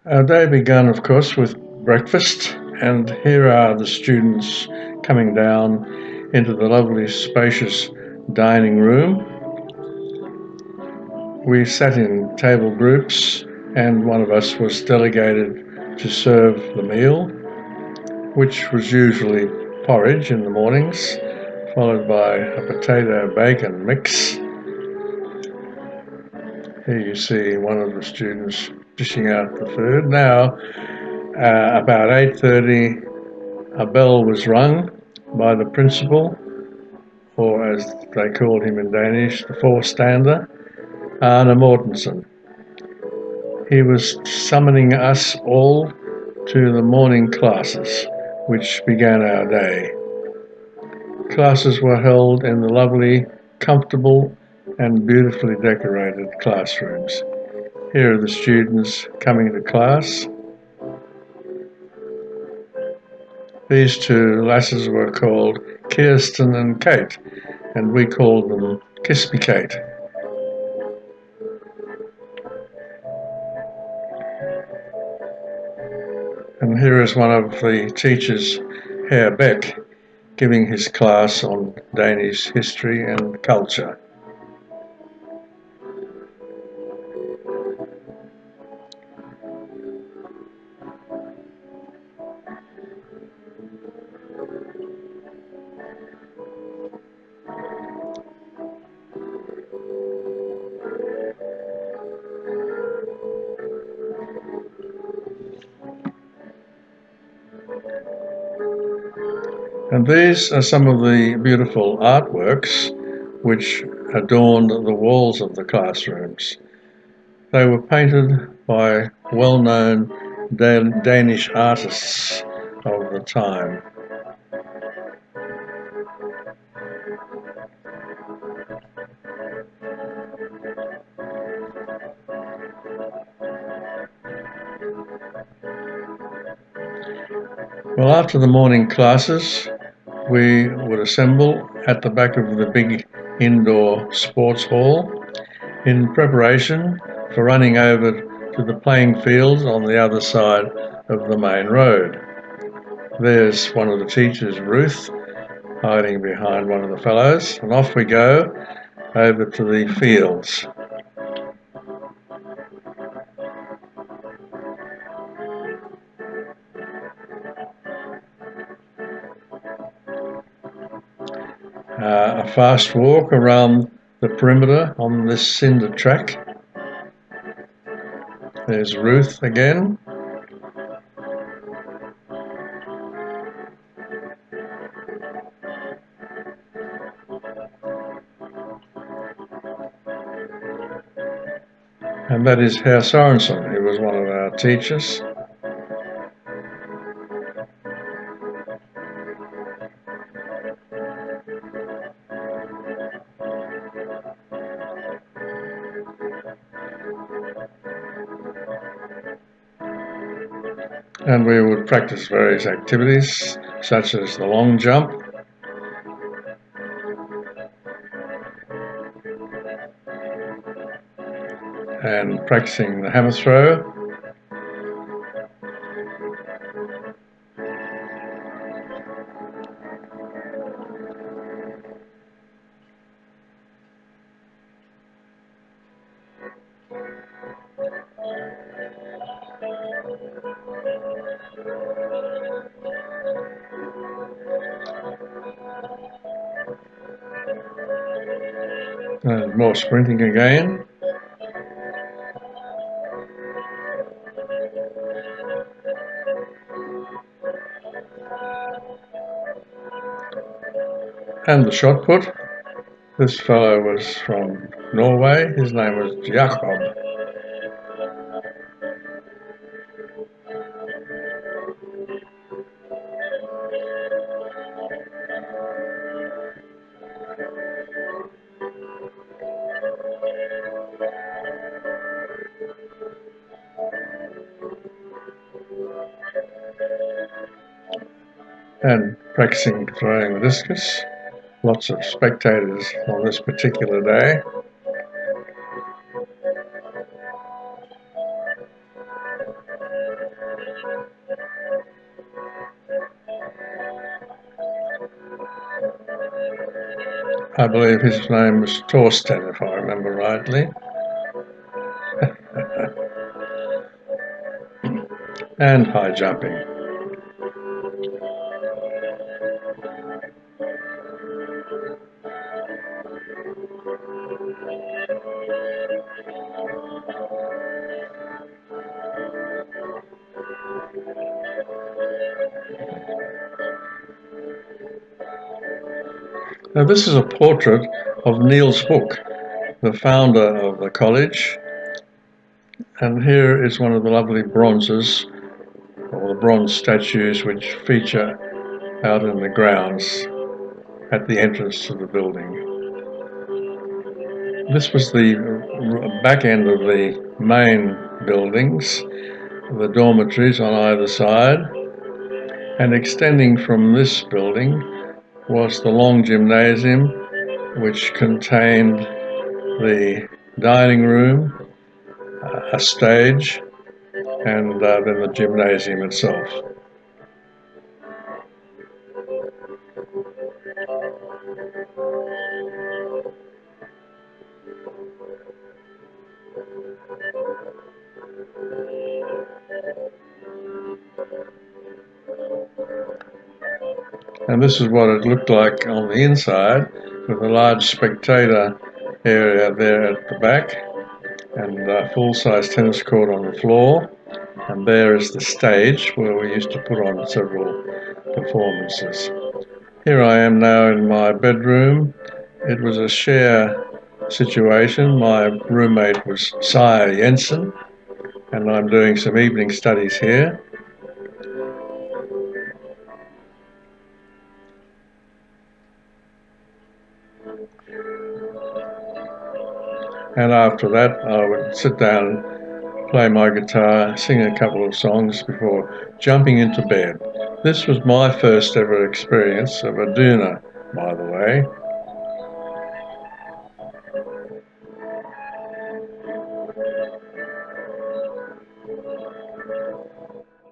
Our day began, of course, with breakfast, and here are the students coming down into the lovely, spacious dining room. We sat in table groups, and one of us was delegated to serve the meal, which was usually porridge in the mornings, followed by a potato-bacon mix. Here you see one of the students dishing out the food. Now, about 8:30, a bell was rung by the principal, or as they called him in Danish, the forstander, Arne Mortensen. He was summoning us all to the morning classes, which began our day. Classes were held in the lovely, comfortable and beautifully decorated classrooms. Here are the students coming to class. These two lasses were called Kirsten and Kate, and we called them Kiss Me Kate. And here is one of the teachers, Herr Beck, giving his class on Danish history and culture. And these are some of the beautiful artworks which adorned the walls of the classrooms. They were painted by well-known Danish artists of the time. Well, after the morning classes, we would assemble at the back of the big indoor sports hall in preparation for running over to the playing fields on the other side of the main road. There's one of the teachers, Ruth, hiding behind one of the fellows, and off we go over to the fields. A fast walk around the perimeter on this cinder track. There's Ruth again. And that is Herr Sorensen, who was one of our teachers. And we would practice various activities, such as the long jump, and practicing the hammer throw, and more sprinting again. And the shot put. This fellow was from Norway. His name was Jakob. And practicing throwing the discus. Lots of spectators on this particular day. I believe his name was Torsten, if I remember rightly. And high jumping. Now this is a portrait of Niels Hook, the founder of the college, and here is one of the lovely bronzes, or the bronze statues, which feature out in the grounds at the entrance to the building. This was the back end of the main buildings, the dormitories on either side, and extending from this building was the long gymnasium, which contained the dining room, a stage, and then the gymnasium itself. And this is what it looked like on the inside, with a large spectator area there at the back, and a full-size tennis court on the floor. And there is the stage where we used to put on several performances. Here I am now in my bedroom. It was a share situation. My roommate was Sire Jensen, and I'm doing some evening studies here. And after that, I would sit down, play my guitar, sing a couple of songs before jumping into bed. This was my first ever experience of a doona, by the way.